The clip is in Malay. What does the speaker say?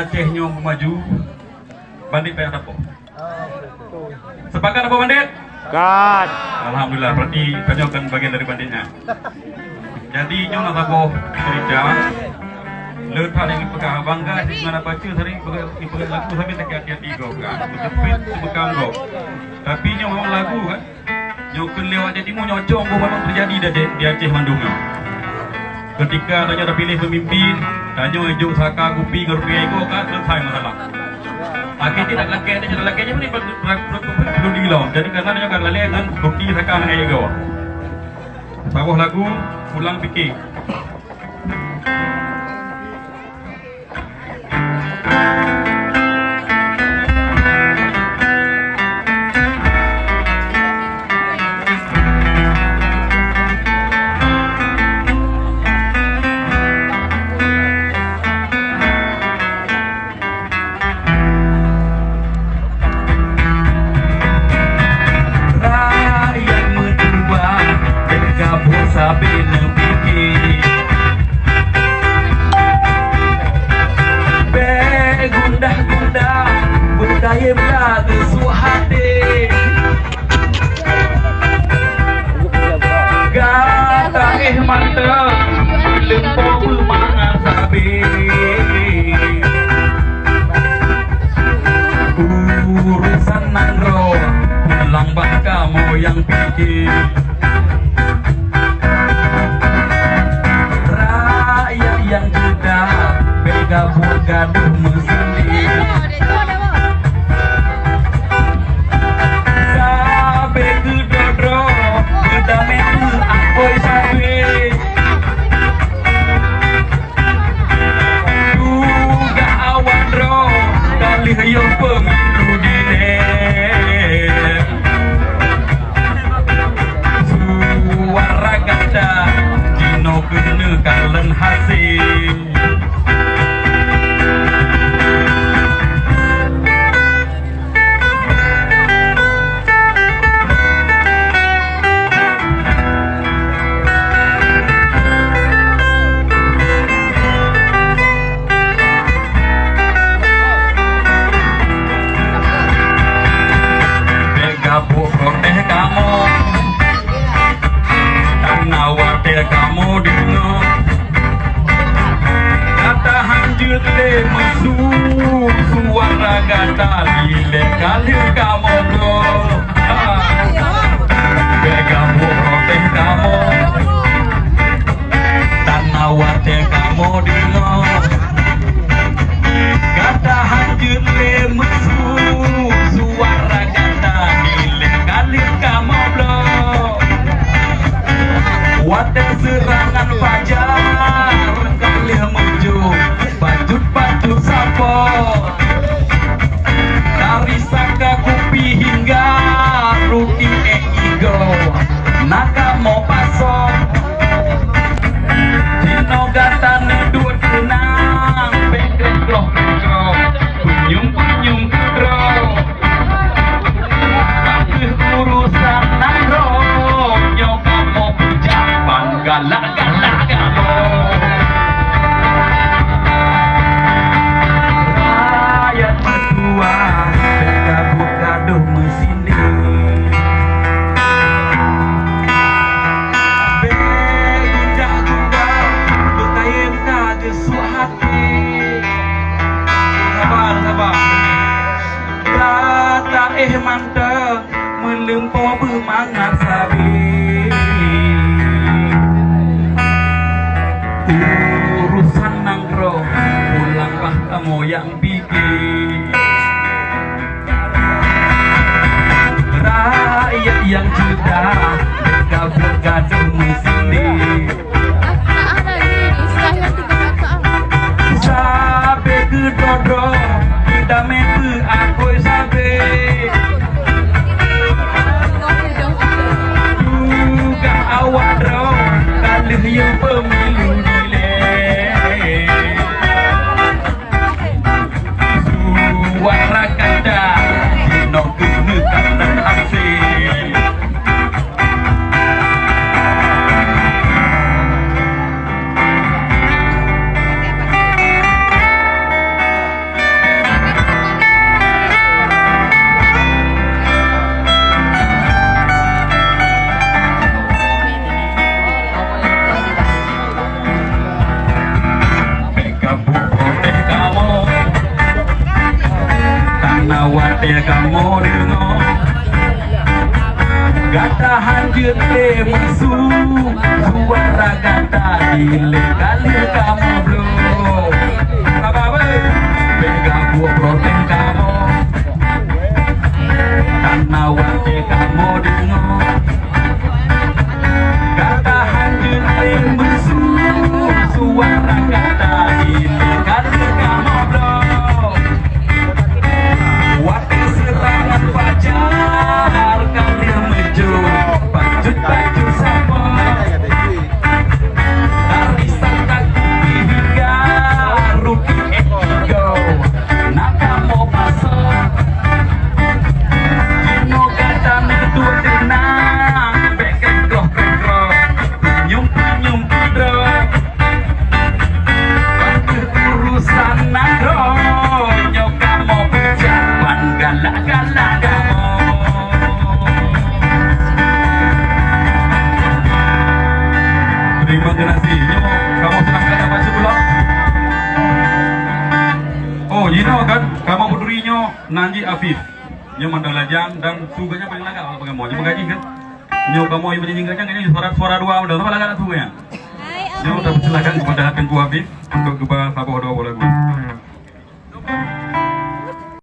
Acehnya maju, bandit payah dapo. Sepakat apa bandit? Kat. Alhamdulillah, berarti banyak kan bagian dari banditnya. Jadi nyonya dapo cerita. Lepas ini pegah bangga di mana baca sering pegah lagu sampai tekan tiga kan. Jepit bekam go. Tapi nyonya lagu kan. Nyonya lewat jadi mu nyocong memang terjadi di Aceh Bandung. Ketika tanya dah pilih pemimpin, tanya ujung saka kupi ngerupiah itu kan selesai masalah. Akhirnya tidak lagi ada jalan lagi aja perlu dilau. Jadi karena dia kan lalai dengan bukti saka air gawa. Bawah lagu pulang fikir. Urusan nangro pulang bah kamu yang pikir rakyat yang sudah bergabung gaduh mesendiri sampai ke dodro kita metu apoy sabi juga awan ro kali hayong pemilu dilek suara ganda dino kena kalen hasil kamu dengar kata hanjut le mesum suara kata lile kali kamu do kamu protes kamu tanah wate kamu dengar kata hanjut le mesum suara kata lile kali kamu do wadah serangan fajar kali menuju bajut sapo dari saka kupi hingga ruti ego naka mau pasok dino gata nedut kenang pekek loh punyum kedro tapi urusan nangro nyoka mau galak kamu rakyat berdua bergabung gaduh mesindih begundah-gundah berkayem kage suhati sabar kata mantep melempau bermangat sabi urusan nangro pulang bah kamu yang bikin rakyat yang sudah bergabung gaduh mesindih sampai ke dodro kita metu aku sampai juga awak dro kali yang pemilu suara kanda dino kena kalen hasil dia kamu dengar gata hanjut le musu suara gata dile kali kamu belum apa pegang gua proten kamu karena wajah kamu dengar gata hanjut le musu suara gata dile kali kamu belum waktu serangan fajar kalian baju sama dari santaku hingga ruki ego nakamo paso jino kata metu tenang beken gloh nyum bro urusan nagro nyokamo pejaban galak-galak kamu. Terima kasih. Kamu silahkan dapat sebelah. Oh, Jino kan, kamu berdurinya Nanji Afif. Nyo mandalajang dan suganya paling lagak apa kamu? Cuma gaji kan? Nyo kamu yang menjingkanya kayaknya suara dua udah apa lagak suganya? Nyo dapat silakan kepada Tengku Afif untuk ke bawah dua lagu.